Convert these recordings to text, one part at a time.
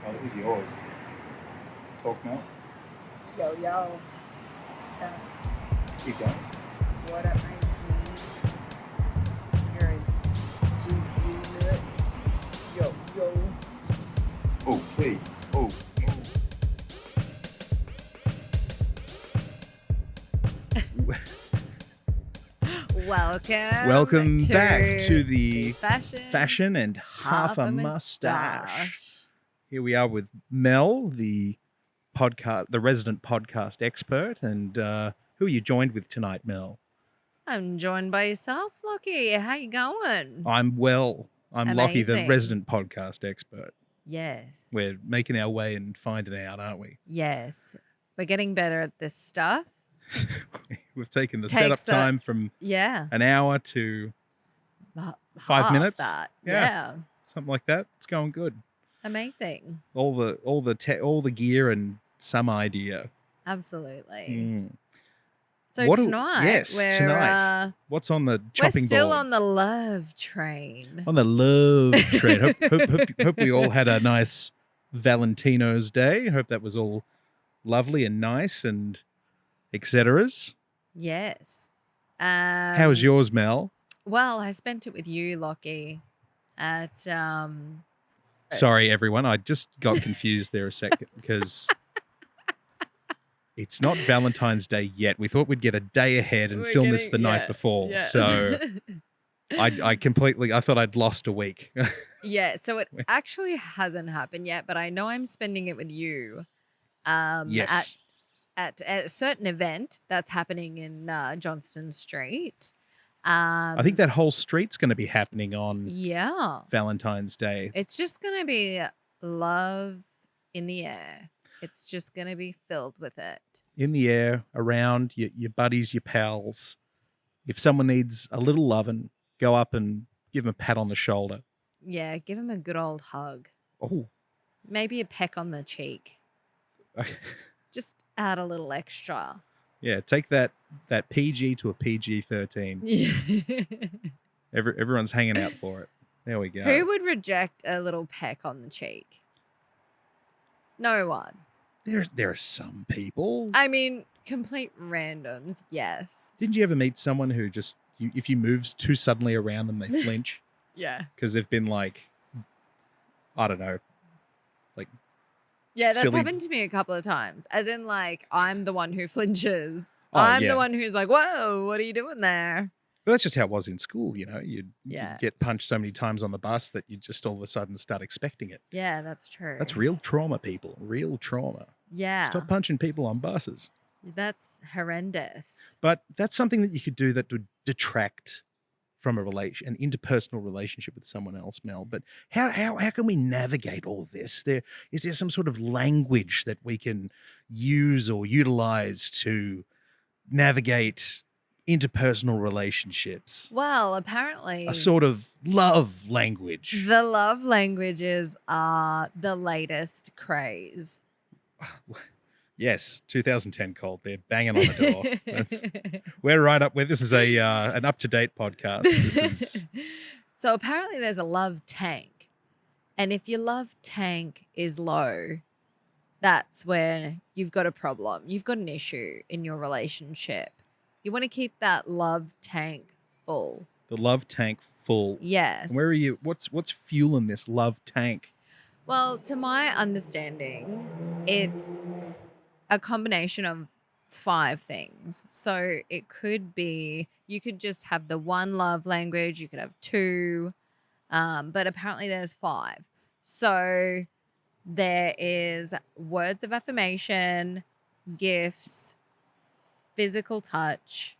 Oh, this is yours. Talk now. Yo, yo. So, Keep going. what up, my G? You're a GG nut. Yo, yo. Oh, please. Oh. Welcome back to the fashion, Fashion and Half a Mustache. Here we are with Mel, the resident podcast expert. And who are you joined with tonight, Mel? I'm joined by yourself, Lockie. How you going? I'm Lockie, the Amazing. resident podcast expert. Yes. We're making our way and finding out, aren't we? Yes. We're getting better at this stuff. We've taken the Takes setup a- time from Yeah. an hour to Half 5 minutes. That. Yeah. Yeah. something like that. It's going good. Amazing. All the gear and some idea. Absolutely. Mm. So What tonight, tonight. What's on the chopping we're still board? on the love train. On the love train. Hope we all had a nice Valentino's Day. Hope that was all lovely and nice and etc.s. Yes. How was yours, Mel? Well, I spent it with you, Lockie, at Sorry, everyone. I just got confused there a second because it's not Valentine's Day yet. We thought we'd get a day ahead and film this the night before. Yes. So I thought I'd lost a week. Yeah, so it actually hasn't happened yet, but I know I'm spending it with you. Yes. At a certain event that's happening in Johnston Street. I think that whole street's going to be happening on Valentine's Day. It's just going to be love in the air. It's just going to be filled with it. In the air, around your buddies, your pals. If someone needs a little loving, go up and give them a pat on the shoulder. Yeah, give them a good old hug. Oh. Maybe a peck on the cheek. Just add a little extra. Yeah, take that PG to a PG-13. Yeah. Everyone's hanging out for it. There we go. Who would reject a little peck on the cheek? No one. There are some people. I mean, complete randoms, yes. Didn't you ever meet someone who just, if you move too suddenly around them, they flinch? Yeah. Because they've been like, I don't know, like yeah, that's silly... happened to me a couple of times. As in, like, I'm the one who flinches. Oh, I'm the one who's like, whoa, what are you doing there? Well, that's just how it was in school, you know. You'd get punched so many times on the bus that you just all of a sudden start expecting it. Yeah, that's true. That's real trauma, people. Real trauma. Yeah. Stop punching people on buses. That's horrendous. But that's something that you could do that would detract from an interpersonal relationship with someone else, Mel. But how can we navigate all of this? Is there some sort of language that we can use or utilize to navigate interpersonal relationships? Well, apparently a sort of love language. The love languages are the latest craze. Yes, 2010 Colt. They're banging on the door. We're right up where this is an up-to-date podcast. So apparently there's a love tank. And if your love tank is low, that's where you've got a problem. You've got an issue in your relationship. You want to keep that love tank full. The love tank full. Yes. And where are you? What's fueling this love tank? Well, to my understanding, it's a combination of 5 things. So it could be, you could just have the one love language, you could have 2, but apparently there's 5. So there is words of affirmation, gifts, physical touch,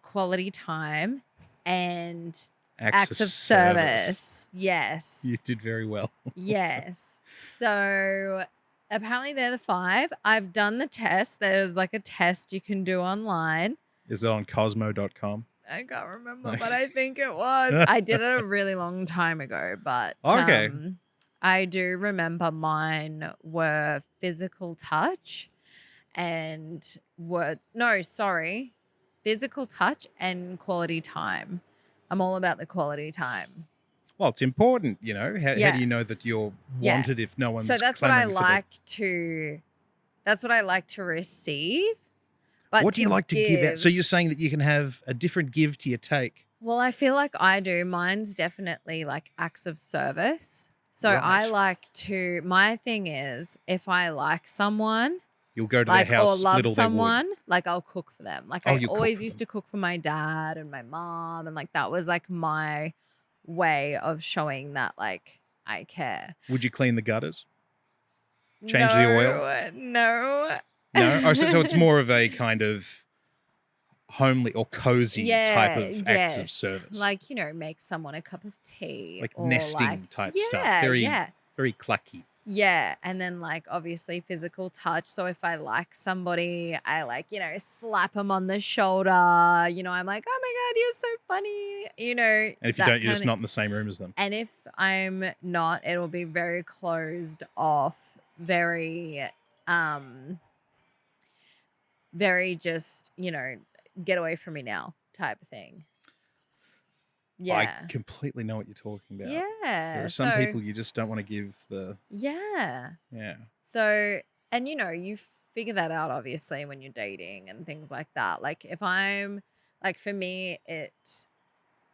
quality time, and acts of service. Yes. You did very well. Yes. So apparently they're the 5. I've done the test. There's like a test you can do online. Is it on Cosmo.com? I can't remember, but I think it was. I did it a really long time ago, but okay. I do remember mine were physical touch and physical touch and quality time. I'm all about the quality time. Well, it's important, How do Yeah. you know that you're Yeah. wanted if no So one's that's what I clamoring for the like to that's what I like to receive, but What do you to like to give out? So give, you're saying that you can have a different give to your take. well, I feel like I do. Mine's definitely like acts of service. So I Right. like to, my thing is if I like someone, You'll go to their like, house, or split love all their wood. someone, like I'll cook for them. Like Oh, I you cook always for used them. to cook for my dad and my mom, and like that was like my way of showing that like I care. Would you clean the gutters? Change the oil? No. No? Oh, so it's more of a kind of homely or cozy type Yeah, of acts of yes. service. Like, make someone a cup of tea Like or like, nesting type stuff. yeah, Very, yeah. very clucky. Yeah, and then like obviously physical touch. So if I like somebody, I like, slap them on the shoulder. I'm like, oh my God, you're so funny. And if you That don't, you're just kind of. not in the same room as them. And if I'm not, it'll be very closed off, very, very just, get away from me now type of thing. I Yeah. completely know what you're talking about. There Yeah. are some So, people you just don't want to give the, yeah. yeah. So, and you figure that out obviously when you're dating and things like that. Like if I'm like for me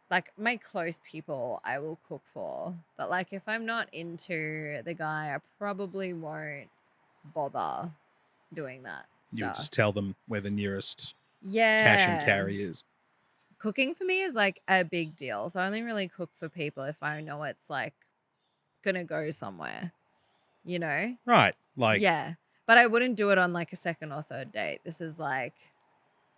like my close people I will cook for. But like if I'm not into the guy, I probably won't bother doing that You'll stuff. just tell them where the nearest cash and Yeah. carry is. Cooking for me is like a big deal. So I only really cook for people if I know it's like gonna go somewhere, you know? Right. Like, Yeah. But I wouldn't do it on like a second or third date. This is like,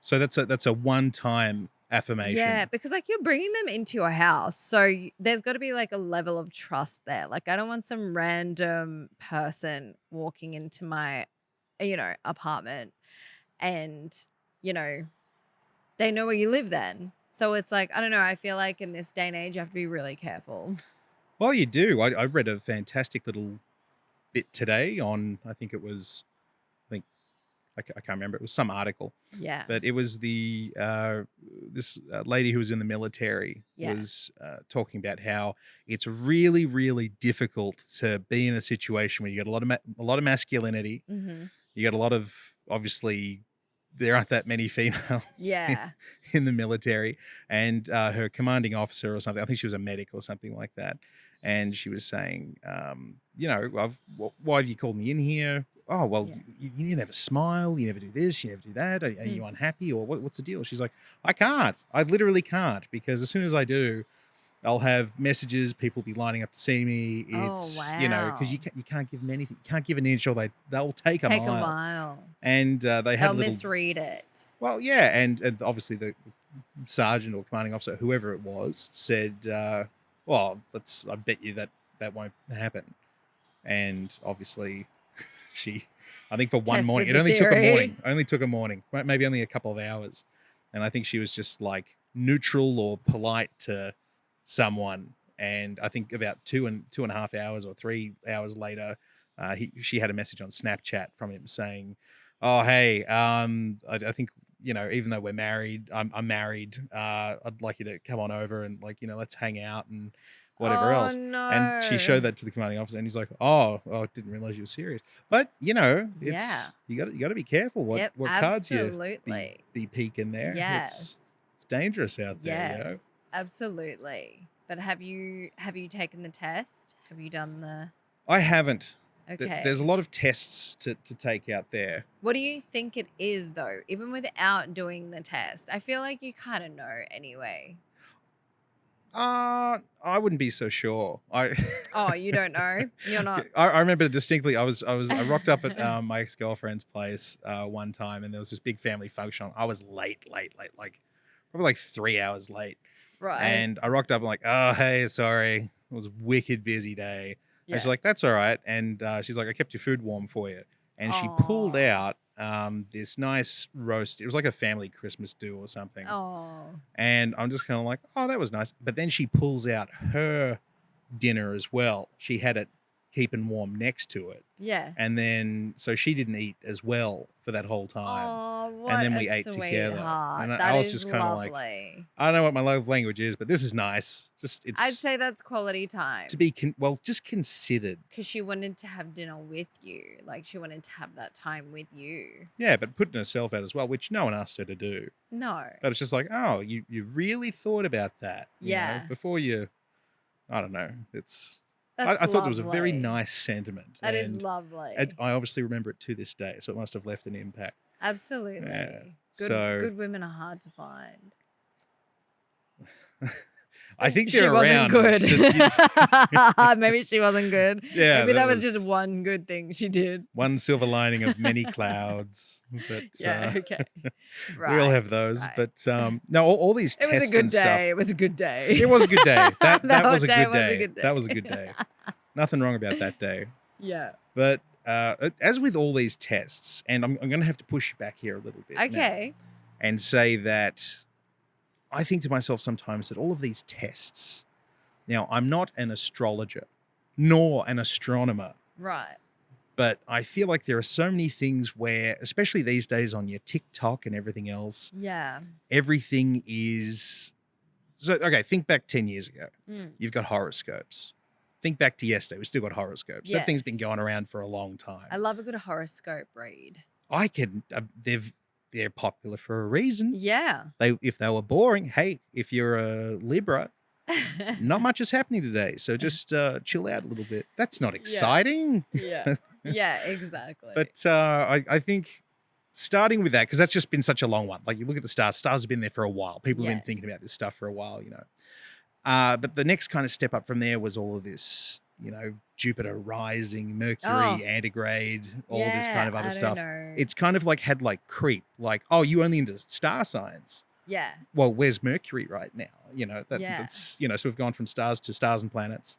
so that's a one-time affirmation. yeah, because like you're bringing them into your house. So there's got to be like a level of trust there. Like I don't want some random person walking into my, apartment and, they know where you live then. So it's like, I don't know. I feel like in this day and age, you have to be really careful. Well, you do. I read a fantastic little bit today on, I think it was, I can't remember. It was some article, Yeah. but it was this lady who was in the military Yeah. was talking about how it's really, really difficult to be in a situation where you got a lot of masculinity. Mm-hmm. You got a lot of, obviously, there aren't that many females Yeah. in the military, and her commanding officer or something, I think she was a medic or something like that, and she was saying, why have you called me in here? Oh, well, Yeah. you never smile, you never do this, you never do that. Are you unhappy, or what's the deal? She's like, I can't. I literally can't, because as soon as I do, I'll have messages. People be lining up to see me. Oh, It's wow. because you can't give them anything. You can't give an inch, or they'll take a Take a mile. mile. And they had They'll a little. misread it. Well, yeah, and obviously the sergeant or commanding officer, whoever it was, said, "Well, I bet you that won't happen." And obviously, I think for one morning, Tested it the only took a theory. morning, maybe only a couple of hours, and I think she was just like neutral or polite to someone, and I think about two and a half hours or 3 hours later, she had a message on Snapchat from him saying, "Oh, hey, I think, even though we're married, I'm married. I'd like you to come on over and let's hang out and whatever Oh else." And she showed that to the commanding officer, and he's like, "Oh, I didn't realize you were serious." But Yeah. it's you got to be careful what cards you Absolutely. be peeking there. Yes. It's dangerous out there. Yes. Absolutely. But have you taken the test? Have you done the I haven't. Okay. There's a lot of tests to take out there. What do you think it is though? Even without doing the test. I feel like you kind of know anyway. I wouldn't be so sure. Oh, you don't know? You're not. I remember distinctly. I rocked up at my ex-girlfriend's place one time, and there was this big family function on. I was late, like probably like 3 hours late. Right. And I rocked up and like, "Oh, hey, sorry, it was a wicked busy day." And she's Yeah. like, "That's all right." And she's like, "I kept your food warm for you." And she pulled Aw. out this nice roast. It was like a family Christmas do or something. Oh. And I'm just kind of like, "Oh, that was nice." But then she pulls out her dinner as well. She had it keeping warm next to it. Yeah. And then, so she didn't eat as well for that whole time. Oh, And what then a we ate together. sweetheart. And I That was is just kind of like, lovely. I don't know what my love language is, but this is nice. Just, I'd it's say that's quality to time be, just considered. because she wanted to have dinner with you. Like she wanted to have that time with you. Yeah, but putting herself out as well, which no one asked her to do. No. But it's just like, oh, you really thought about that, you know, Yeah. before you, I don't know. It's, That's I thought it was a very lovely. nice sentiment. That is and lovely. I obviously remember it to this day, so it must have left an impact. Absolutely. Yeah. Good So good women are hard to find. I think She they're wasn't around. good. It's just Maybe she wasn't good. yeah, Maybe that was just one good thing she did. one silver lining of many clouds. But Yeah, okay. we all Right. have those. right. But no, all these It was a tests good and stuff. day. It was a good day. It was a good day. That That was a day good was a day. good That was a day. good day. Nothing wrong about that day. Yeah. But as with all these tests, and I'm going to have to push you back here a little bit now Okay. and say that I think to myself sometimes that all of these tests, now I'm not an astrologer nor an astronomer, Right. but I feel like there are so many things where, especially these days on your TikTok and everything else, Yeah. everything is. So, okay, think back 10 years ago. Mm. You've got horoscopes. Think back to yesterday. We still got horoscopes. That thing's been Yes. going around for a long time. I love a good horoscope read. I can. They're popular for a reason. Yeah. If they were boring, hey, if you're a Libra, not much is happening today. So just chill out a little bit. That's not exciting. Yeah. Yeah, exactly. But I think starting with that, because that's just been such a long one. Like you look at the stars. Stars have been there for a while. People have been thinking Yes. about this stuff for a while, you know. But the next kind of step up from there was all of this, you know, Jupiter rising, Mercury Oh. antigrade, all this kind Yeah, of other I don't stuff. know. It's kind of like had like creep, like, oh, you only into star signs. Yeah. Well, where's Mercury right now? You know, Yeah. that's, you know, so we've gone from stars to stars and planets.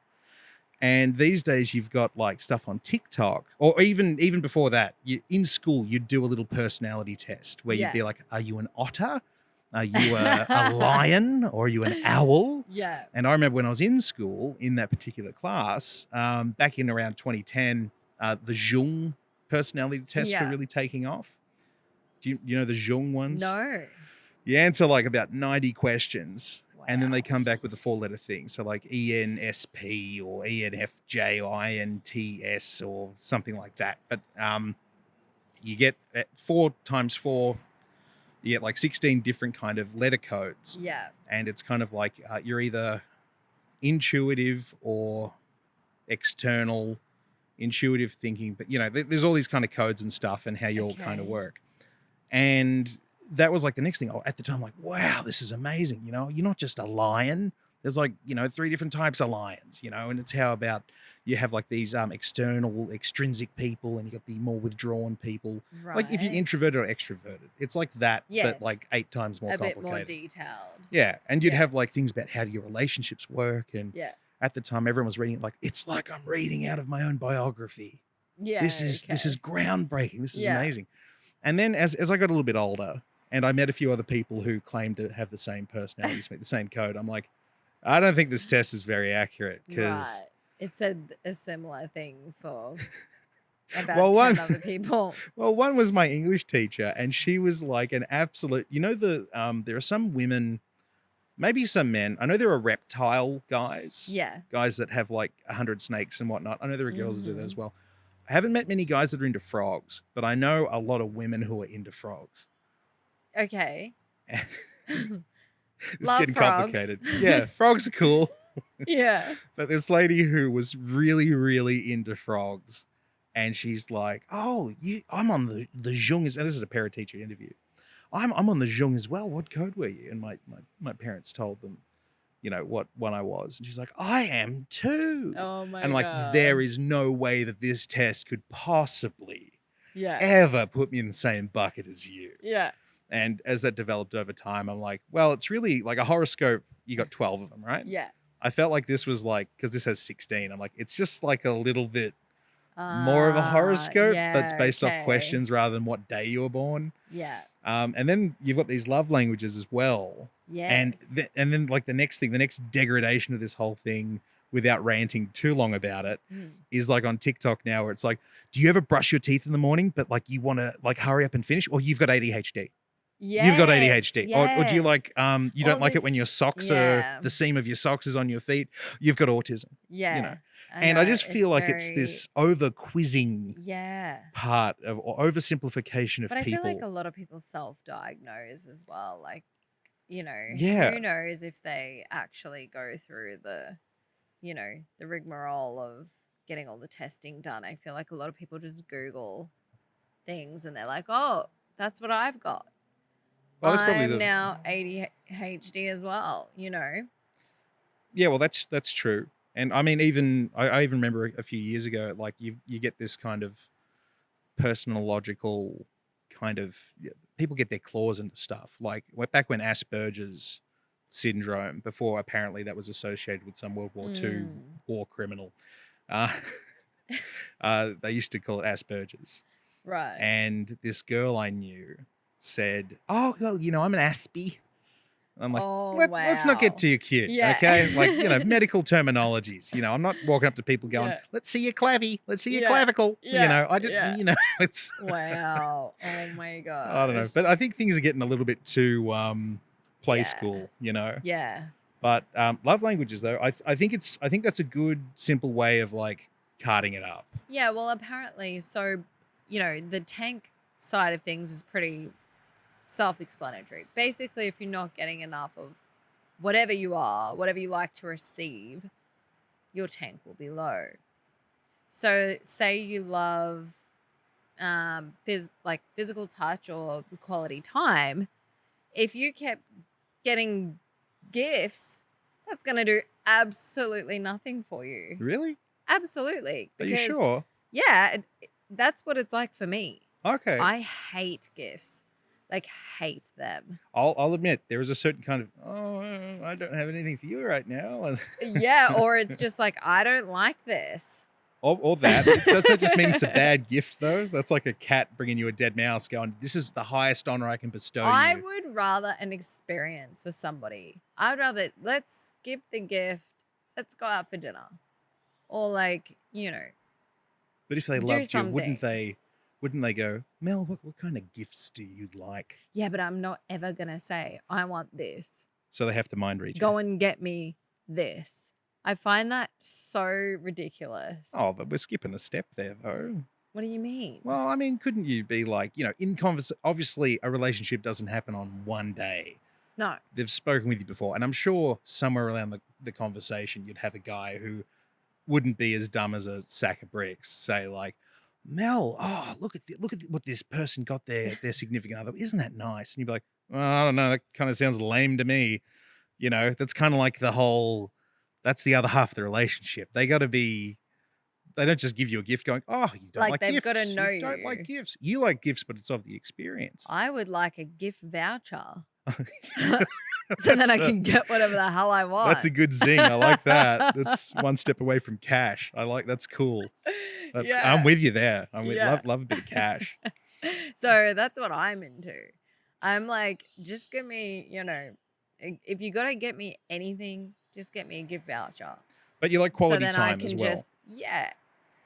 And these days you've got like stuff on TikTok, or even before that, in school, you'd do a little personality test where you'd Yeah. be like, are you an otter? Are you a lion? Or are you an owl? Yeah. And I remember when I was in school in that particular class, back in around 2010, the Jung personality tests were Yeah. really taking off. Do you know the Jung ones? No. You answer like about 90 questions, and then they Wow. come back with a 4-letter thing. So like ENSP or ENFJ or INTS or something like that. But you get 4 times 4, you get like 16 different kind of letter codes. Yeah. And it's kind of like you're either intuitive or external, intuitive thinking. But, you know, there's all these kind of codes and stuff and how you all kind of Okay. work. And that was like the next thing. Oh, at the time, like, wow, this is amazing. You know, you're not just a lion. There's like, you know, 3 different types of lions, you know, and it's how about you have like these external, extrinsic people, and you got the more withdrawn people. Like if you're Right. introverted or extroverted, it's like that, but Yes. like 8 times more A bit more complicated. detailed. Yeah, and you'd Yeah. have like things about how do your relationships work, and Yeah. at the time everyone was reading it like it's like I'm reading out of my own biography. Yeah. This is Okay. groundbreaking. This is Yeah. amazing. And then as I got a little bit older, and I met a few other people who claimed to have the same personality, the same code, I'm like, I don't think this test is very accurate because Right. It said a similar thing for about well, 10 one other people. well, one was my English teacher, and she was like an absolute. You know there are some women, maybe some men. I know there are reptile guys. Yeah. Guys that have like 100 snakes and whatnot. I know there are girls that do that Mhm. as well. I haven't met many guys that are into frogs, but I know a lot of women who are into frogs. Okay. It's Love getting frogs. complicated. Yeah, frogs are cool. Yeah. But this lady who was really, really into frogs, and she's like, "Oh, I'm on the Jung." And this is a parent-teacher interview. I'm on the Jung as well. What code were you? And my parents told them, you know, what one I was. And she's like, I am too. Oh my And like, god. there is no way that this test could possibly Yeah. ever put me in the same bucket as you. Yeah. And as that developed over time, I'm like, well, it's really like a horoscope. You got 12 of them, right? Yeah. I felt like this was like, because this has 16. I'm like, it's just like a little bit more of a horoscope that's Yeah. based off Okay. questions rather than what day you were born. Yeah. And then you've got these love languages as well. Yes. And then like the next thing, the next degradation of this whole thing without ranting too long about it, Mm. is like on TikTok now, where it's like, do you ever brush your teeth in the morning, but like you want to like hurry up and finish, or you've got ADHD? You've got Yes, ADHD. Or do you yes. like you All don't like it when your this, socks are yeah, the seam of your socks is on your feet? You've got autism, you know. yeah. I And I know. just feel It's like it's very, this over quizzing yeah. part of or oversimplification But of I feel like people. a lot of people self-diagnose as well. Like, Yeah. who knows if they actually go through the rigmarole of getting all the testing done. I feel like a lot of people just Google things and they're like, oh, that's what I've got. Well, that's probably I'm the now ADHD as well, yeah. Well, that's true. And I mean, even I even remember a few years ago, like you get this kind of personological kind of people get their claws into stuff. Like back when Asperger's syndrome, before apparently that was associated with some World War II Mm. war criminal, uh, they used to call it Asperger's. Right. And this girl I knew said, "Oh, well, I'm an Aspie." I'm like, Oh, let's not get wow. too cute, Yeah. okay? Like, medical terminologies. I'm not walking up to people going, Yeah. let's see your clavy, let's see your Yeah. clavicle. Yeah. I didn't, it's, Wow. Oh my I don't know. gosh. But I think things are getting a little bit too play Yeah. school, Yeah. But love languages, though, I think that's a good, simple way of like carting it up. Yeah. Well, apparently, so, the tank side of things is pretty self-explanatory. Basically, if you're not getting enough of whatever you are, whatever you like to receive, your tank will be low. So, say you love physical touch or quality time. If you kept getting gifts, that's going to do absolutely nothing for you. Really? Absolutely. Are you Because, sure? yeah, that's what it's like for me. Okay. I hate gifts. Like, hate them. I'll admit there is a certain kind of, I don't have anything for you right now. Yeah, or it's just like, I don't like this. Or that. Does that just mean it's a bad gift, though? That's like a cat bringing you a dead mouse going, this is the highest honor I can bestow I you. would rather an experience with somebody. I'd rather, let's skip the gift. Let's go out for dinner. Or like, But if they do loved you, something. wouldn't they go, Mel, what kind of gifts do you like? Yeah, but I'm not ever going to say, I want this. So they have to mind read you. Go and get me this. I find that so ridiculous. Oh, but we're skipping a step there, though. What do you mean? Well, I mean, couldn't you be like, obviously a relationship doesn't happen on one day. No. They've spoken with you before. And I'm sure somewhere around the conversation, you'd have a guy who wouldn't be as dumb as a sack of bricks. Say like, Mel, look at what this person got their significant other. Isn't that nice? And you'd be like, well, I don't know. That kind of sounds lame to me. That's kind of like that's the other half of the relationship. They don't just give you a gift going, oh, you don't Like like they've gifts. gotta know You don't like you. gifts. You like gifts, but it's of the experience. I would like a gift voucher. So then I can get whatever the hell I want. That's a good zing. I like that. That's one step away from cash. That's cool. Yeah. I'm with you there. Yeah. Love a bit of cash. So that's what I'm into. I'm like, just give me, if you gotta get me anything, just get me a gift voucher. But you like So quality then I time as can well. just, yeah.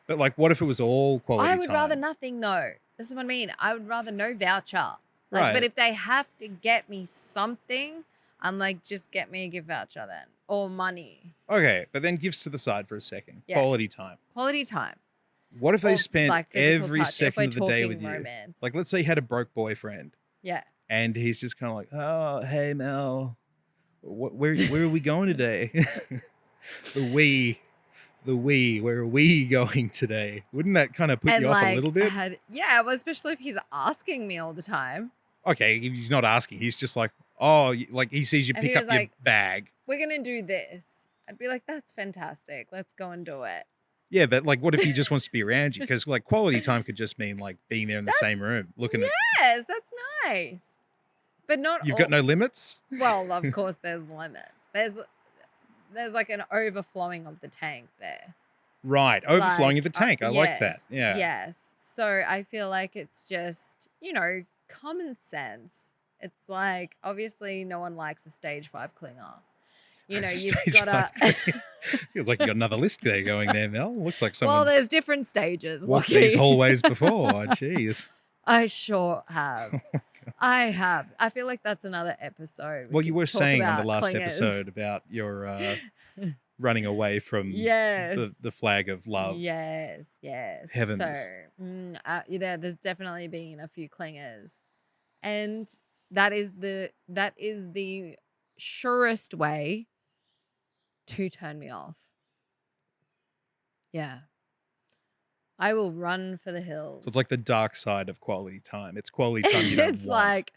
But like, what if it was all quality I time? would rather nothing though. This is what I mean. I would rather no voucher. Like, Right. but if they have to get me something, I'm like, just get me a gift voucher then. Or money. Okay, but then gifts to the side for a second. Yeah. Quality time. Quality time. What if they Or, spent like, physical every touch, if second we're of the day talking with you? romance. Like, let's say you had a broke boyfriend Yeah. and he's just kind of like, oh, hey, Mel, where are we going today? Where are we going today? Wouldn't that kind of put And you off like, a little bit? yeah, well, especially if he's asking me all the time. Okay, if he's not asking, he's just like, oh, like he sees you If pick he up was your like- bag. We're gonna do this. I'd be like, that's fantastic. Let's go and do it. Yeah, but like, what if he just wants to be around you? Because like, quality time could just mean like being there in the same room, looking at. Yes, that's nice. But not You've got no limits. Well, of course, there's limits. There's like an overflowing of the tank there. Right, overflowing Like, of the tank. I like that. yes, Yeah. Yes. So I feel like it's just, common sense. It's like, obviously, no one likes a stage 5 clinger. You've Stage got five to. cleaning. Feels like you got another list there going there, Mel. Looks like Well, someone's there's different stages, walked these Lockie. hallways before. Oh, jeez. I sure have. Oh, God. I have. I feel like that's another episode. We Well, you could were talk saying on the about last clingers. episode about your running away from Yes. the flag of love. Yes. So, Heavens. yeah, there's definitely been a few clingers, and that is the surest way to turn me off. Yeah, I will run for the hills. So it's like the dark side of quality time. It's quality time you don't it's want.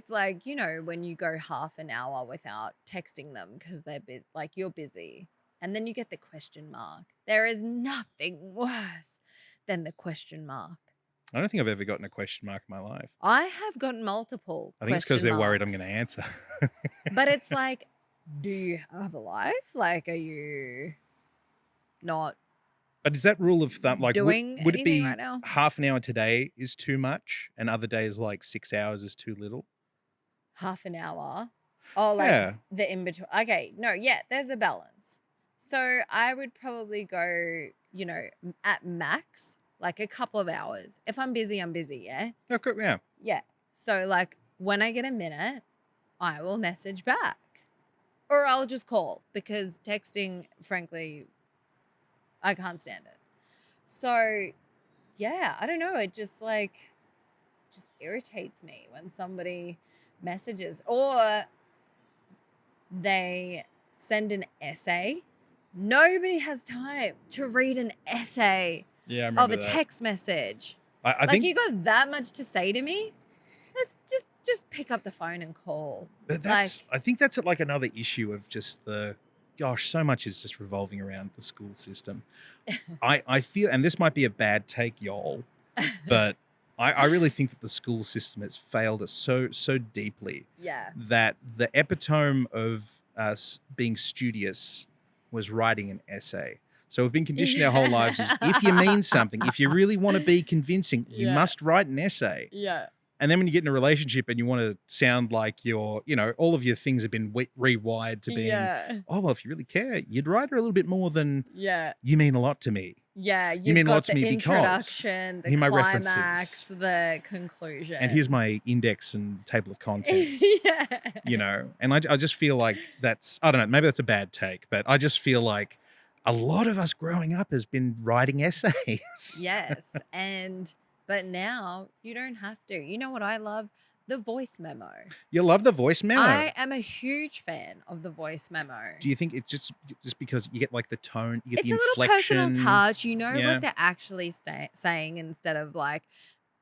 like when you go half an hour without texting them because they're you're busy, and then you get the question mark. There is nothing worse than the question mark. I don't think I've ever gotten a question mark in my life. I have gotten multiple. I think it's because they're question worried I'm marks. going to answer. But it's like, do you have a life? Like, are you not But is that rule of thumb, like, doing would it anything be right now? half an hour today is too much and other days like 6 hours is too little? Half an hour? Oh, like Yeah. the in between. Okay, no, yeah, there's a balance. So I would probably go, at max, like a couple of hours. If I'm busy, I'm busy, yeah? Okay, yeah. Yeah. So, like, when I get a minute, I will message back. Or I'll just call because texting, frankly, I can't stand it. So, yeah, I don't know. It just irritates me when somebody messages or they send an essay. Nobody has time to read an essay Yeah, I of remember a that. text message. I think you got that much to say to me? Let's just pick up the phone and call. I think that's like another issue of just gosh, so much is just revolving around the school system. I feel, and this might be a bad take, y'all, but I really think that the school system has failed us so deeply Yeah. that the epitome of us being studious was writing an essay. So we've been conditioned our whole lives is if you mean something, if you really want to be convincing, you Yeah. must write an essay. Yeah. And then when you get in a relationship and you want to sound like all of your things have been rewired to being, Yeah. oh, well, if you really care, you'd write her a little bit more than Yeah. you mean a lot to me. Yeah. You mean a got lot to the me because introduction, the here are my climax, references. the conclusion. And here's my index and table of contents. Yeah. And I just feel like I don't know, maybe that's a bad take, but I just feel like a lot of us growing up has been writing essays. Yes. But now you don't have to. You know what I love? The voice memo. You love the voice memo. I am a huge fan of the voice memo. Do you think it's just because you get like the tone, you get It's the a little inflection? personal touch. You know Yeah. what they're actually saying instead of like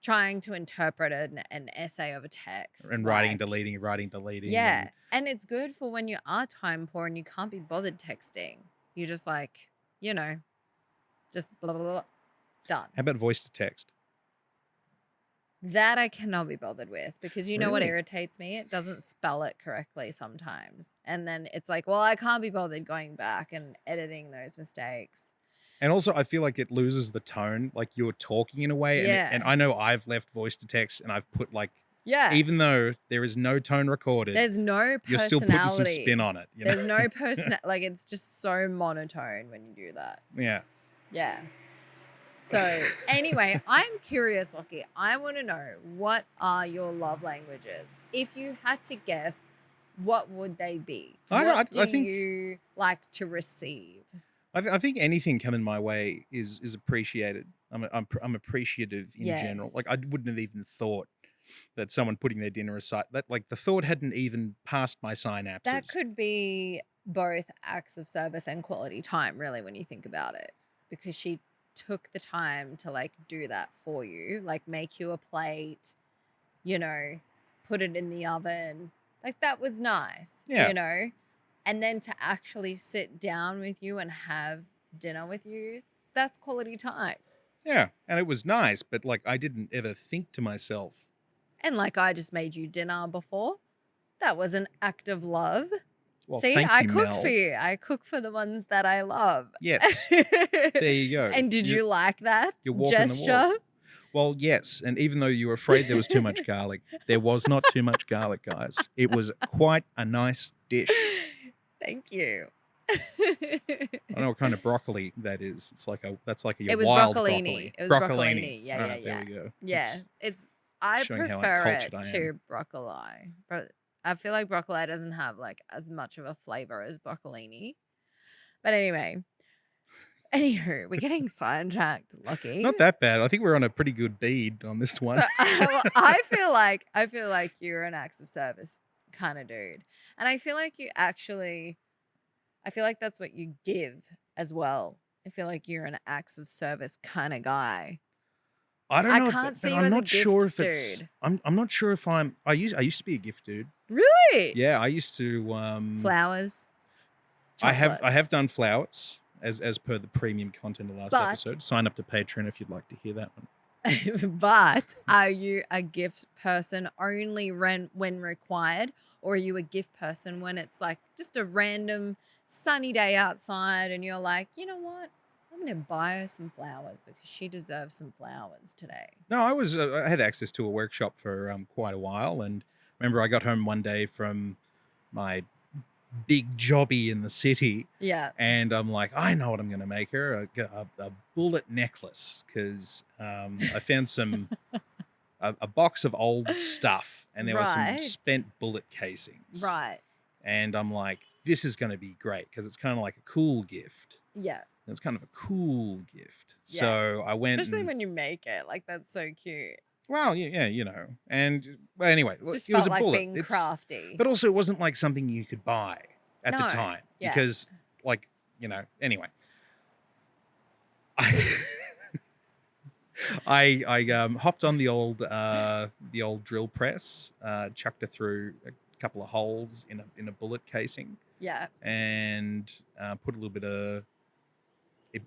trying to interpret an essay of a text. And writing, like, deleting, writing, deleting. yeah. and- And it's good for when you are time poor and you can't be bothered texting. You just just blah, blah, blah, done. How about voice to text? That I cannot be bothered with because you know what Really? irritates me? It doesn't spell it correctly sometimes. And then it's like, well, I can't be bothered going back and editing those mistakes. And also, I feel like it loses the tone. Like you're talking in a way. Yeah. And I know I've left voice to text and I've put like, Yeah. even though there is no tone recorded, There's no personality. you're still putting some spin on it. You know? There's no person like it's just so monotone when you do that. Yeah. Yeah. So anyway, I'm curious, Lockie. I want to know, what are your love languages? If you had to guess, what would they be? I What think- you like to receive? I think anything coming my way is appreciated. I'm appreciative in general. Yes. Like I wouldn't have even thought that someone putting their dinner aside, that like the thought hadn't even passed my synapses. That could be both acts of service and quality time, really, when you think about it, because she took the time to like do that for you, like make you a plate, put it in the oven. Like that was nice, Yeah. And then to actually sit down with you and have dinner with you, that's quality time. Yeah, and it was nice, but like I didn't ever think to myself, And like I just made you dinner before. That was an act of love. well, See, thank I you, cook Mel. for you. I cook for the ones that I love. Yes, there you go. And did you like that you're walking the gesture? walk. Well, yes, and even though you were afraid there was too much garlic, there was not too much garlic, guys. It was quite a nice dish. Thank you. I don't know what kind of broccoli that is. It's like that's like your It was wild broccolini. broccoli. It was Broccolini. broccolini. Yeah, All yeah, right, there yeah. we go. Yeah. It's It's I showing how prefer it uncultured I am. to broccoli. But I feel like broccoli doesn't have like as much of a flavor as broccolini. But anyway, anywho, we're getting sidetracked, Lucky. Not that bad. I think we're on a pretty good bead on this one. So I feel like you're an acts of service kind of dude. And I feel like I feel like that's what you give as well. I feel like you're an acts of service kind of guy. I don't I know, can't but see you I'm as a not sure gift if it's. dude. I'm not sure if I'm. I used to be a gift dude. Really? Yeah, I used to. Flowers, I have chocolates. done flowers as per the premium content of last But episode. Sign up to Patreon if you'd like to hear that one. but are you a gift person only when required, or are you a gift person when it's like just a random sunny day outside and you're like, you know what? I'm gonna buy her some flowers because she deserves some flowers today. No, I had access to a workshop for quite a while, and remember I got home one day from my big jobby in the city, Yeah. and I'm like, I know what I'm going to make her a bullet necklace because I found a box of old stuff, and there were some Right. spent bullet casings, Right. and I'm like, this is going to be great because it's kind of like a cool gift. Yeah. It's kind of a cool gift. Yeah. So I went, Especially and, when you make it. Like that's so cute. well, yeah, you know, and well, anyway, Just it was felt a like bullet. being crafty. But also, it wasn't like something you could buy at the No. time Yeah. because, like, you know, anyway. I hopped on the old drill press, chucked it through a couple of holes in a bullet casing, Yeah. and put a little bit of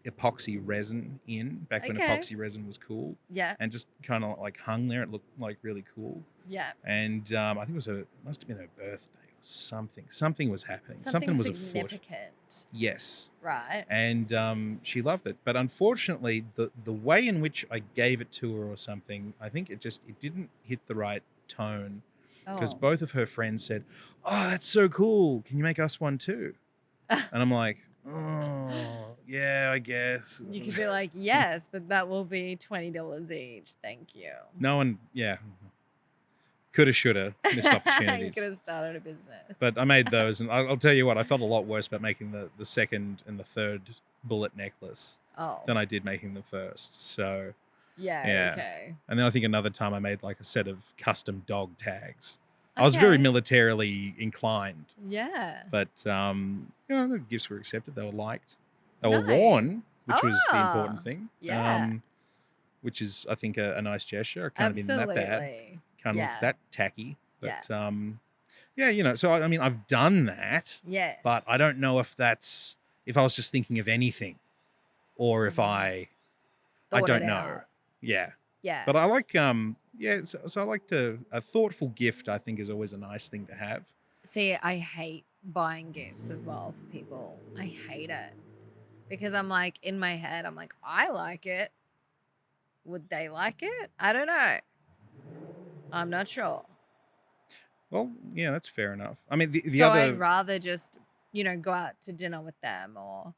epoxy resin in back when Okay. epoxy resin was cool, Yeah. and just kind of like hung there. It looked like really cool, Yeah. and I think it must have been her birthday or something. Something was happening. Something was afoot. significant. Yes. Right. And she loved it, but unfortunately, the way in which I gave it to her or something, I think it didn't hit the right tone because Oh. both of her friends said, "Oh, that's so cool! Can you make us one too?" And I'm like, "Oh, yeah, I guess." You could be like, yes, but that will be $20 each. Thank you. No one, yeah, coulda, shoulda, missed You opportunities. could have started a business. But I made those, and I'll tell you what, I felt a lot worse about making the second and the third bullet necklace Oh. than I did making the first. So. Yeah. Yeah. Okay. And then I think another time I made like a set of custom dog tags. I was very Okay. militarily inclined, Yeah. but you know, the gifts were accepted. They were liked. They were Nice. worn, which was the Ah, important thing. yeah. Which is, I think, a nice gesture. It can't have been that bad. Absolutely. Can't Yeah. look that tacky. Yeah. But yeah, you know. So I mean, I've done that, Yes. but I don't know if I was just thinking of anything, or if Mhm. I Thought don't it know. out. Yeah. Yeah. But I like yeah, so I like a thoughtful gift, I think, is always a nice thing to have. See, I hate buying gifts as well for people. I hate it because I'm like, in my head, I'm like, I like it. Would they like it? I don't know. I'm not sure. Well, yeah, that's fair enough. I mean, the So other I'd rather just, go out to dinner with them or,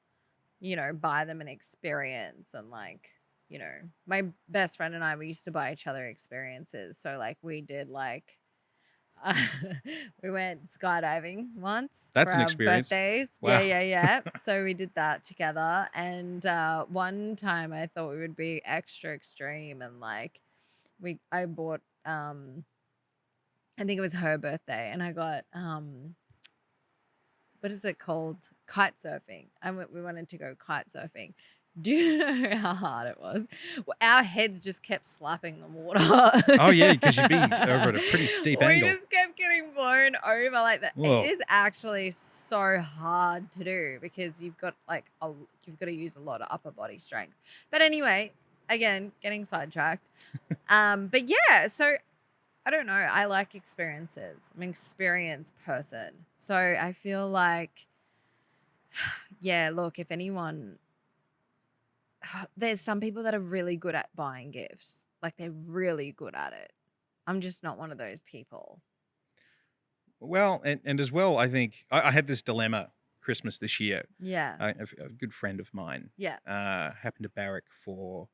buy them an experience. And like, my best friend and I, we used to buy each other experiences. So like we did like, we went skydiving once That's for an our birthdays. birthdays. Wow. Yeah. So we did that together. And one time I thought we would be extra extreme and like I bought I think it was her birthday and I got what is it called? Kite surfing. We wanted to go kite surfing. Do you know how hard it was? Well, our heads just kept slapping the water. Oh yeah, because you'd be over at a pretty steep we angle. just kept getting blown over like that. Whoa. It is actually so hard to do because you've got to use a lot of upper body strength. But anyway, again, getting sidetracked. But yeah, so I don't know. I like experiences. I'm an experienced person. So I feel like, yeah, look, if anyone, there's some people that are really good at buying gifts. Like they're really good at it. I'm just not one of those people. Well, and as well, I think I had this dilemma Christmas this year. Yeah. A good friend of mine Yeah. happened to barrack for, I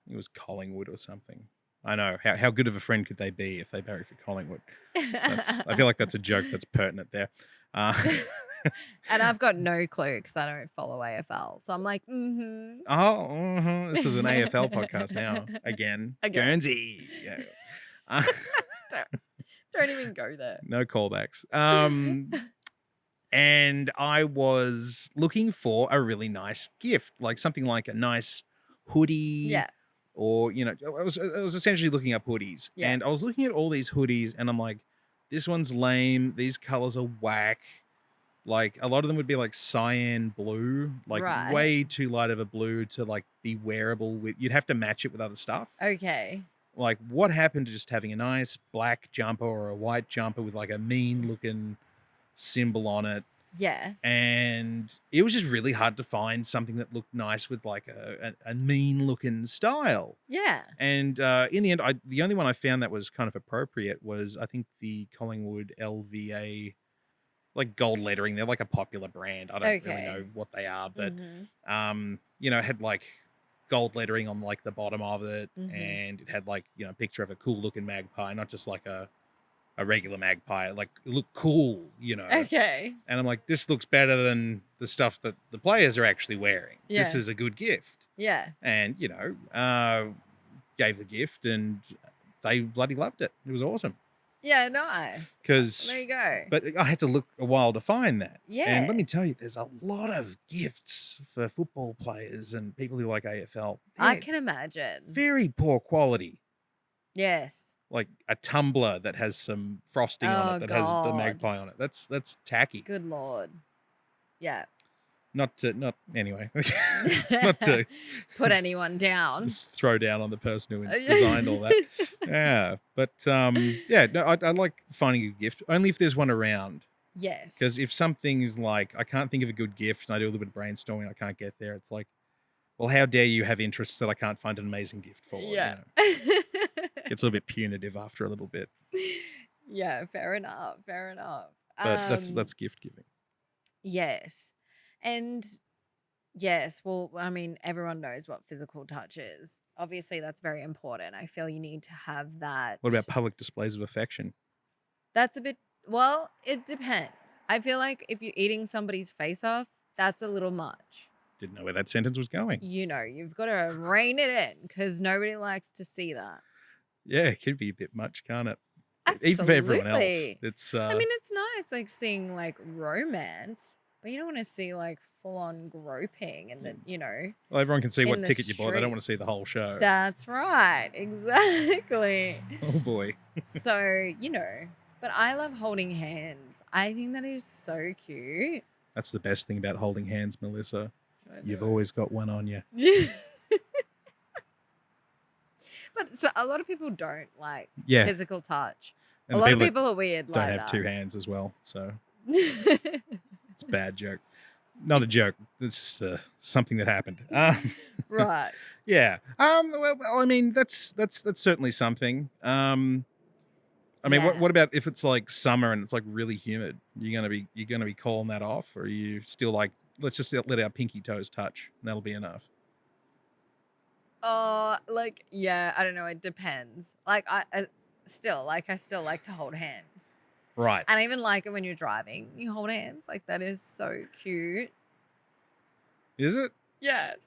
think it was Collingwood or something. I know. How good of a friend could they be if they barrack for Collingwood? I feel like that's a joke that's pertinent there. And I've got no clue because I don't follow AFL. So I'm like, This is an AFL podcast now. Again. Again. Guernsey. Yeah. Don't even go there. No callbacks. And I was looking for a really nice gift, like something like a nice hoodie. Yeah. Or, I was essentially looking up hoodies. Yeah. And I was looking at all these hoodies and I'm like, this one's lame. These colors are whack. Like a lot of them would be like cyan blue, like Right. way too light of a blue to like be wearable with. You'd have to match it with other stuff. Okay. Like what happened to just having a nice black jumper or a white jumper with like a mean looking symbol on it? Yeah. And it was just really hard to find something that looked nice with like a mean looking style. Yeah. And in the end, the only one I found that was kind of appropriate was I think the Collingwood LVA, like gold lettering. They're like a popular brand. I don't really know what they are, but it had like gold lettering on like the bottom of it, and it had like a picture of a cool looking magpie, not just like a regular magpie. Like it looked cool, Okay. And I'm like, this looks better than the stuff that the players are actually wearing. Yeah. This is a good gift. Yeah. And gave the gift, and they bloody loved it. It was awesome. Yeah, nice. Because there you go. But I had to look a while to find that. Yeah. And let me tell you, there's a lot of gifts for football players and people who like AFL. I can imagine. Very poor quality. Yes. Like a tumbler that has some frosting on it that has the magpie on it. That's tacky. Good Lord. Yeah. Not anyway. Not to put anyone down. Just throw down on the person who designed all that. Yeah. But I like finding a gift only if there's one around. Yes. Because if something's like, I can't think of a good gift and I do a little bit of brainstorming, I can't get there. It's like, well, how dare you have interests that I can't find an amazing gift for? Yeah. It's a little bit punitive after a little bit. Yeah, fair enough. Fair enough. But that's gift giving. Yes. And yes, well, I mean, everyone knows what physical touch is. Obviously, that's very important. I feel you need to have that. What about public displays of affection? That's a bit, well, it depends. I feel like if you're eating somebody's face off, that's a little much. Didn't know where that sentence was going. You've got to rein it in because nobody likes to see that. Yeah, it can be a bit much, can't it? Absolutely. Even for everyone else. It's I mean, it's nice like seeing like romance, but you don't want to see like full on groping and then, well, everyone can see what in the ticket you bought. They don't street. want to see the whole show. That's right. Exactly. Oh boy. So, but I love holding hands. I think that is so cute. That's the best thing about holding hands, Melissa. You've know. always got one on you. But so a lot of people don't like Yeah. physical touch. And A the lot of that people are weird don't like have that. two hands as well. So it's a bad joke. Not a joke. It's just something that happened. Right. Yeah. Well, I mean, that's certainly something. I mean, Yeah. what about if it's like summer and it's like really humid? You're gonna be calling that off, or are you still like, let's just let our pinky toes touch, and that'll be enough? Like, yeah, I don't know. It depends. Like, I still like to hold hands. Right. And I even like it when you're driving. You hold hands. Like, that is so cute. Is it? Yes.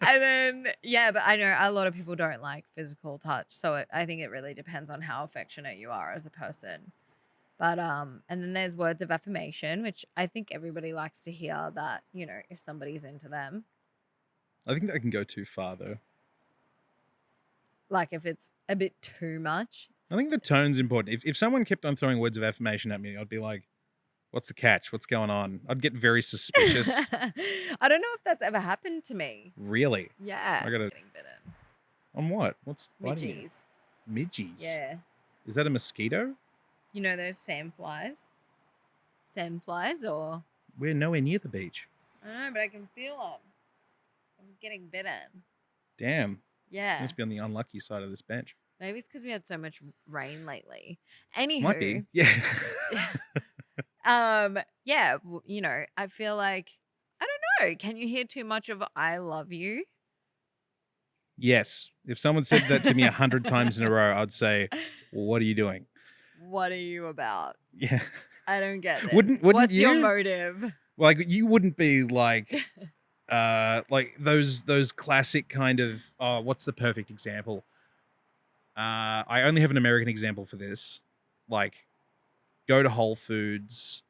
And then, yeah, but I know a lot of people don't like physical touch. So I think it really depends on how affectionate you are as a person. But, and then there's words of affirmation, which I think everybody likes to hear that, if somebody's into them. I think that can go too far, though. Like, if it's a bit too much. I think the tone's important. If someone kept on throwing words of affirmation at me, I'd be like, what's the catch? What's going on? I'd get very suspicious. I don't know if that's ever happened to me. Really? Yeah. I gotta- Getting bitten. On what? What's biting you? Midgies. Midgies? Yeah. Is that a mosquito? You know those sandflies? Sandflies or? We're nowhere near the beach. I don't know, but I can feel them. I'm getting bitten. Damn. Yeah. Must be on the unlucky side of this bench. Maybe it's because we had so much rain lately. Anywho. Might be. Yeah. Yeah, I feel like I don't know. Can you hear too much of "I love you"? Yes. If someone said that to me 100 times in a row, I'd say, well, what are you doing? What are you about? Yeah. I don't get this. Wouldn't What's your you? motive? Like you wouldn't be like those classic kind of what's the perfect example? I only have an American example for this. Like go to Whole Foods,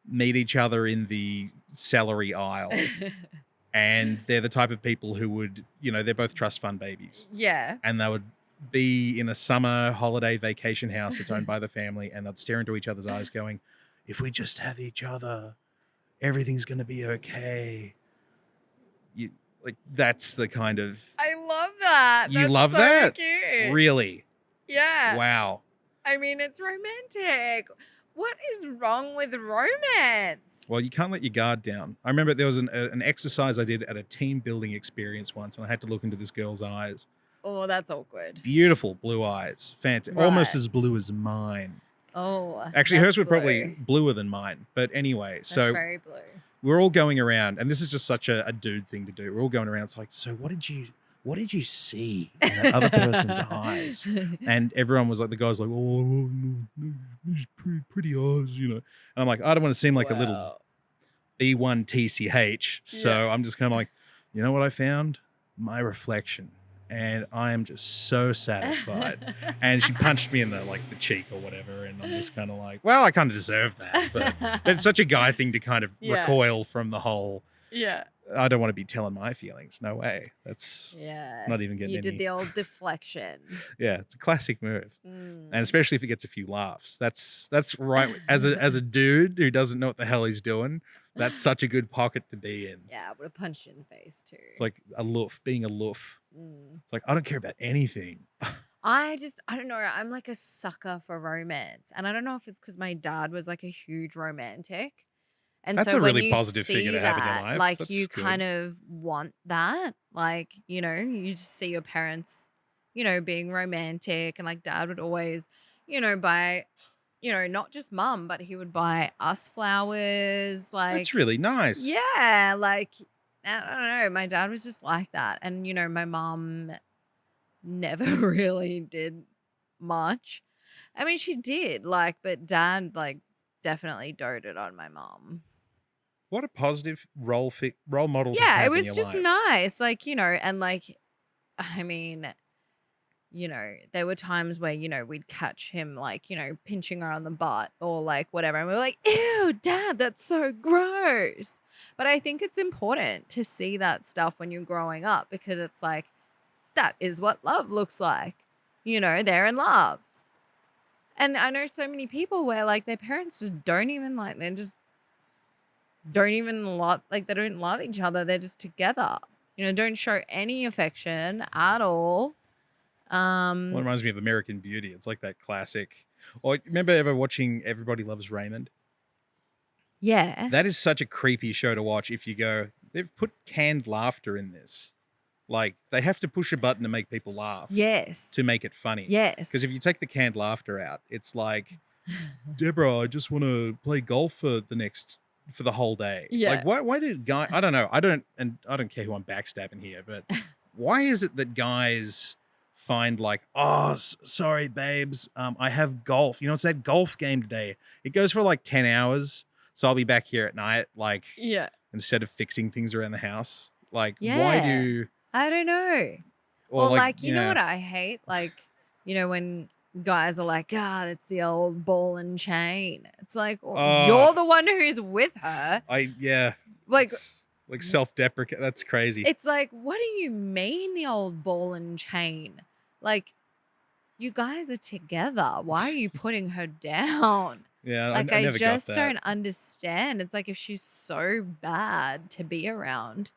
meet each other in the celery aisle, and they're the type of people who would, they're both trust fund babies. Yeah. And they would be in a summer holiday vacation house that's owned by the family, and they'd stare into each other's eyes going, if we just have each other, everything's going to be okay. You like that's the kind of I love that. you That's love so that? cute. Really? Yeah. Wow. I mean, it's romantic. What is wrong with romance? Well, you can't let your guard down. I remember there was an exercise I did at a team building experience once, and I had to look into this girl's eyes. Oh, that's awkward. Beautiful blue eyes. Fantastic. Almost Right. as blue as mine. Oh, Actually, that's hers were probably blue. bluer than mine. But anyway, That's so very blue. we're all going around, and this is just such a dude thing to do. We're all going around. It's like, so what did you see in that other person's eyes? And everyone was like, the guy's like, oh, no, these pretty eyes, And I'm like, I don't want to seem like a little Wow. B1 TCH. So Yeah. I'm just kind of like, you know what I found? My reflection. And I am just so satisfied. And she punched me in the cheek or whatever. And I'm just kind of like, well, I kind of deserve that. But it's such a guy thing to kind of Yeah. recoil from the whole, Yeah. I don't want to be telling my feelings. No way. That's Yes. not even getting You did any. the old deflection. Yeah, it's a classic move. Mm. And especially if it gets a few laughs. That's right. As a dude who doesn't know what the hell he's doing, that's such a good pocket to be in. Yeah, I would have punched you in the face too. It's like being aloof. Mm. It's like, I don't care about anything. I don't know. I'm like a sucker for romance. And I don't know if it's because my dad was like a huge romantic. And That's so a when really you positive figure see to have in your that, life. like That's you good. kind of want that. Like, you just see your parents, being romantic. And like dad would always, buy, not just mum, but he would buy us flowers. Like, That's really nice. yeah, like, I don't know. My dad was just like that. And, my mum never really did much. I mean, she did, but dad, definitely doted on my mom. What a positive role model to Yeah, it have in was your just life. nice. And I mean, there were times where, we'd catch him pinching her on the butt or whatever. And we were like, ew, dad, that's so gross. But I think it's important to see that stuff when you're growing up because it's like, that is what love looks like. They're in love. And I know so many people where their parents just don't even they just don't even love, they don't love each other. They're just together. Don't show any affection at all. Well, it reminds me of American Beauty. It's like that classic. Or remember ever watching Everybody Loves Raymond? Yeah. That is such a creepy show to watch if you go, they've put canned laughter in this. Like, they have to push a button to make people laugh. Yes. To make it funny. Yes. Because if you take the canned laughter out, it's like, Deborah, I just want to play golf for the whole day. Yeah. Like, why did I don't know. I don't care who I'm backstabbing here, but why is it that guys find sorry, babes, I have golf. It's that golf game today. It goes for 10 hours. So I'll be back here at night, Yeah. instead of fixing things around the house. Why Yeah. do... I don't know. Or Well, you know what I hate? When guys are like, it's the old ball and chain. It's like, well, you're the one who's with her. It's self-deprecate. That's crazy. It's like, what do you mean the old ball and chain? You guys are together. Why are you putting her down? Yeah, I never got just that. don't understand. It's like if she's so bad to be around,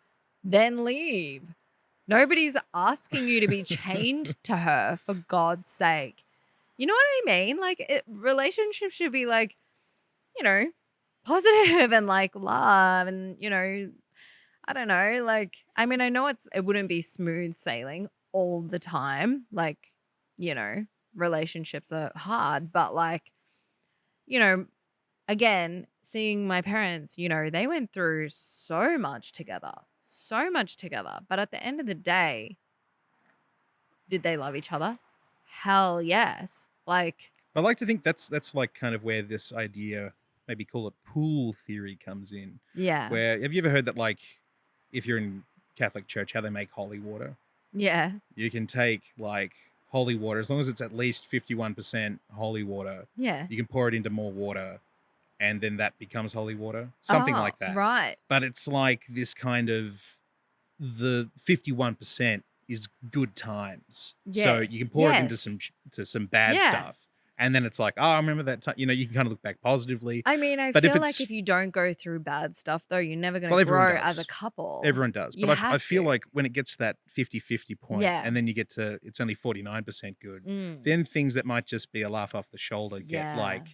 then leave. Nobody's asking you to be chained to her, for God's sake. You know what I mean? Relationships should be positive and love and, I don't know. I mean, I know it wouldn't be smooth sailing all the time. Relationships are hard, but I again, seeing my parents, they went through so much together, so much together. But at the end of the day, did they love each other? Hell yes. Like, I like to think that's like kind of where this idea, maybe call it pool theory, comes in. yeah, Where have you ever heard that, like, if you're in Catholic Church, how they make holy water? yeah, You can take like holy water, as long as it's at least 51% holy water, yeah. you can pour it into more water, and then that becomes holy water, something Oh, like that. right. But it's like this kind of, the 51% is good times. So you can Yes, pour it into yes. some bad Yeah. stuff. And then it's like, oh, I remember that time. You can kind of look back positively. I mean, I But if feel like it's, if you don't go through bad stuff, though, you're never going well, to everyone grow as a does. couple. Everyone does. You But I have feel to. like when it gets to that 50-50 point, Yeah. and then you get to, it's only 49% good, Mm. then things that might just be a laugh off the shoulder get Yeah. like,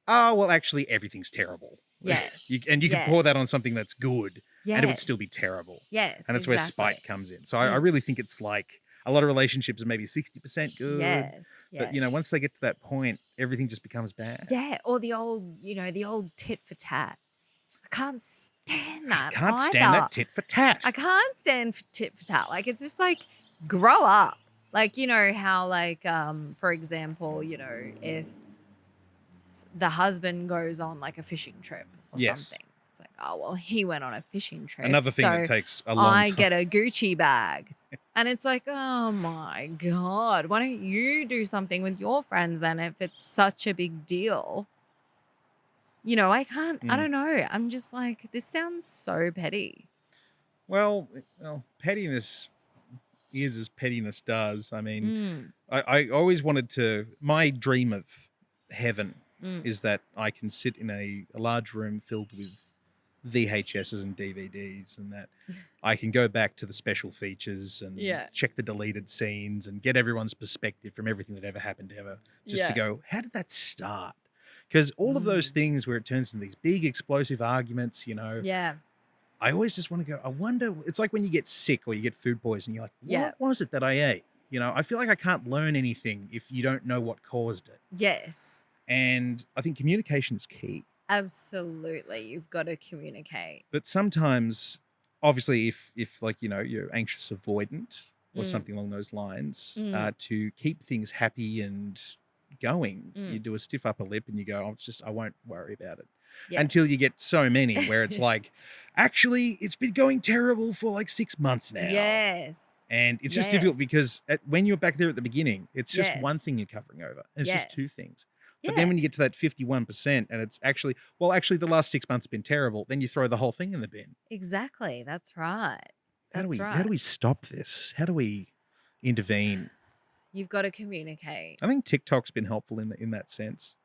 oh, well, actually, everything's terrible. Yes. You can pour that Yes. on something that's good, and it would still be Yes. terrible. Yes, And that's where exactly. spite comes in. So I Mm. really think it's like a lot of relationships are maybe 60% good. Yes. But, Yes. once they get to that point, everything just becomes bad. Yeah. Or the old tit for tat. I can't stand I that can't stand either. that tit for tat. I can't stand tit for tat. Like, it's just like, grow up. Like, how, like, for example, if the husband goes on like a fishing trip or Yes. something, it's like, oh, well, he went on a fishing trip. Another thing that so takes a long I time. get a Gucci bag. And it's like, oh my God, why don't you do something with your friends then if it's such a big deal? I can't, I Mm. don't know. I'm just like, this sounds so petty. Well, pettiness is as pettiness does. I mean, Mm, I always wanted to, my dream of heaven mm. is that I can sit in a large room filled with VHSs and DVDs, and that I can go back to the special features and Yeah. check the deleted scenes and get everyone's perspective from everything that ever happened ever, just to Yeah. go, how did that start? Because all of those Mm. things where it turns into these big explosive arguments, Yeah. I always just want to go, I wonder, it's like when you get sick or you get food poisoning, you're like, Yeah. what was it that I ate? I feel like I can't learn anything if you don't know what caused it. Yes. And I think communication is key. Absolutely. You've got to communicate. But sometimes, obviously, if like, you're anxious avoidant or Mm. something along those lines, Mm. to keep things happy and going, you Mm. do a stiff upper lip and you go, I won't worry about it. Yes. Until you get so many where it's like, actually, it's been going terrible for like 6 months now. Yes. And it's just difficult Yes. because when you're back there at the beginning, it's just one Yes. thing you're covering over. It's just two Yes. things. But then Yeah. when you get to that 51% and it's actually, the last 6 months have been terrible, then you throw the whole thing in the bin. Exactly. That's right. How do That's we right. stop this? How do we intervene? You've got to communicate. I think TikTok's been helpful in that sense.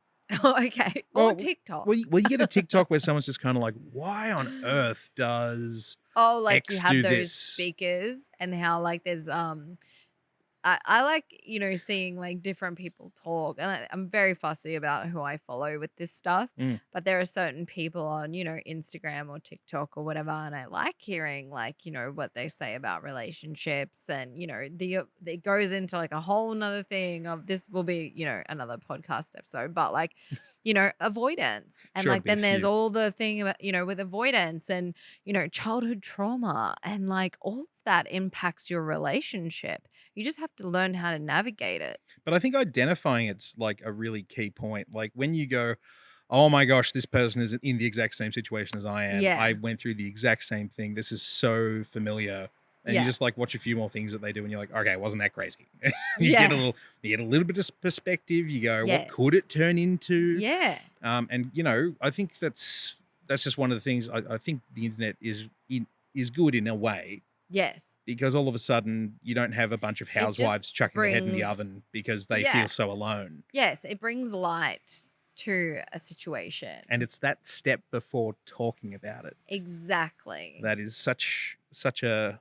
Oh, okay. Well, Or TikTok. Well, you get a TikTok where someone's just kind of like, why on earth does Oh, like you X have do those this? speakers and how like there's I like, seeing like different people talk. And I'm very fussy about who I follow with this stuff. Mm. But there are certain people on, Instagram or TikTok or whatever. And I like hearing like, what they say about relationships. And, it goes into like a whole nother thing of this will be, another podcast episode. But like, avoidance. And Sure, like it'll be a then there's few. all the thing about, with avoidance and, childhood trauma. And like all of that impacts your relationship. You just have to learn how to navigate it. But I think identifying it's like a really key point. Like when you go, oh my gosh, this person is in the exact same situation as I am. Yeah. I went through the exact same thing. This is so familiar. And you Yeah. just like watch a few more things that they do and you're like, okay, wasn't that crazy? you Yeah. get a little bit of perspective. You go, Yes. what could it turn into? Yeah. And I think that's just one of the things. I think the internet is good in a way, Yes. because all of a sudden you don't have a bunch of just housewives chucking their head in the brings- oven because they Yeah. feel so alone. Yes. It brings light to a situation. And it's that step before talking about it Exactly. that is such a,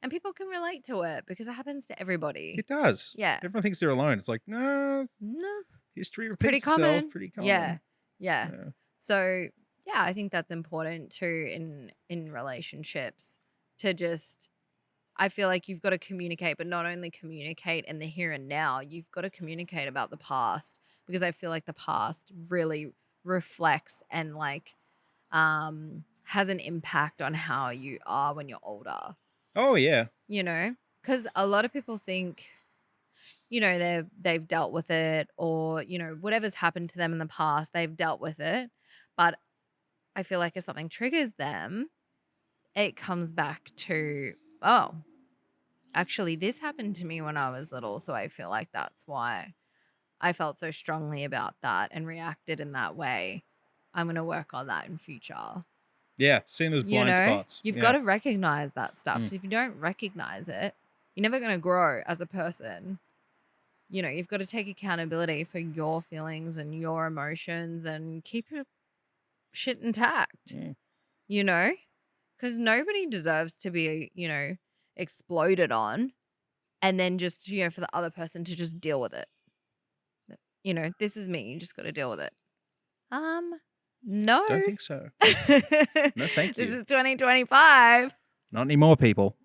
And people can relate to it because it happens to everybody. it does. Yeah. Everyone thinks they're alone. It's like, no, No. history It's pretty repeats itself. common. Pretty common. Yeah. Yeah. Yeah. So yeah, I think that's important too in relationships to just I feel like you've got to communicate, but not only communicate in the here and now, you've got to communicate about the past because I feel like the past really reflects and like has an impact on how you are when you're older, Oh yeah. you know? Because a lot of people think, you know, they've dealt with it, or, you know, whatever's happened to them in the past, they've dealt with it. But I feel like if something triggers them, it comes back to, oh, actually, this happened to me when I was little. So I feel like that's why I felt so strongly about that and reacted in that way. I'm going to work on that in future. Yeah. Seeing those You blind know, spots. you've Yeah. got to recognize that stuff. Mm. Because if you don't recognize it, you're never going to grow as a person. You know, you've got to take accountability for your feelings and your emotions and keep your shit intact, Mm. you know, because nobody deserves to be, you know, exploded on and then just, you know, for the other person to just deal with it. You know, this is me. You just got to deal with it. No. Don't think so. No, thank This you. is 2025. Not anymore, people.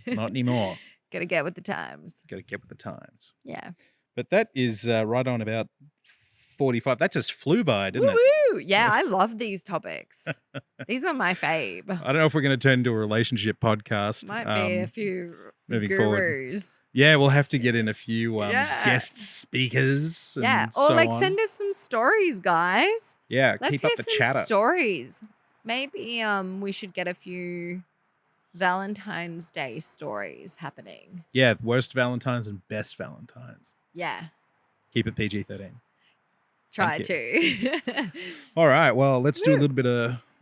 Not anymore. Got to get with the times. Got to get with the times. Yeah. But that is right on about 45. That just flew by, didn't it? Woo-woo. Yeah, I love these topics. These are my fave. I don't know if we're going to turn into a relationship podcast. Might be a few moving forward. gurus. Yeah, we'll have to get in a few Yeah. guest speakers. And Yeah. Or so like on. send us some stories, guys. Yeah, Let's keep hear up the some chatter. stories. Maybe we should get a few Valentine's Day stories happening. Yeah, worst Valentines and best Valentines. Yeah. Keep it PG-13. Try Thank to. All right, well, let's do a Woo.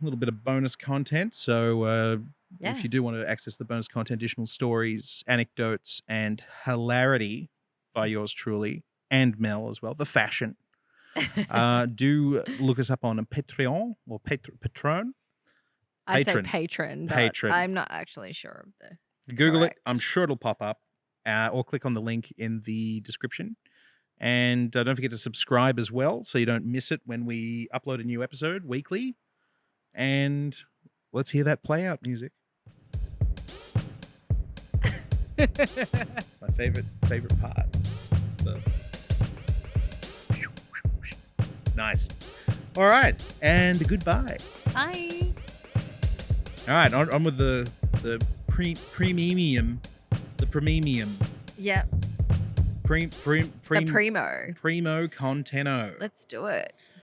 little bit of bonus content. So Yeah. if you do want to access the bonus content, additional stories, anecdotes, and hilarity by yours truly and Mel as well, the fashion, do look us up on Patreon or Patron. I say Patron. patron, but Patron. I'm not actually sure of the Google it. I'm correct. sure it'll pop up, or click on the link in the description. And don't forget to subscribe as well so you don't miss it when we upload a new episode weekly. And let's hear that play out music. It's my favorite part. It's the... Nice. All right. And goodbye. Bye. All right. On with the premium. The premium. Yep. Primo The primo. Conteno. Let's do it.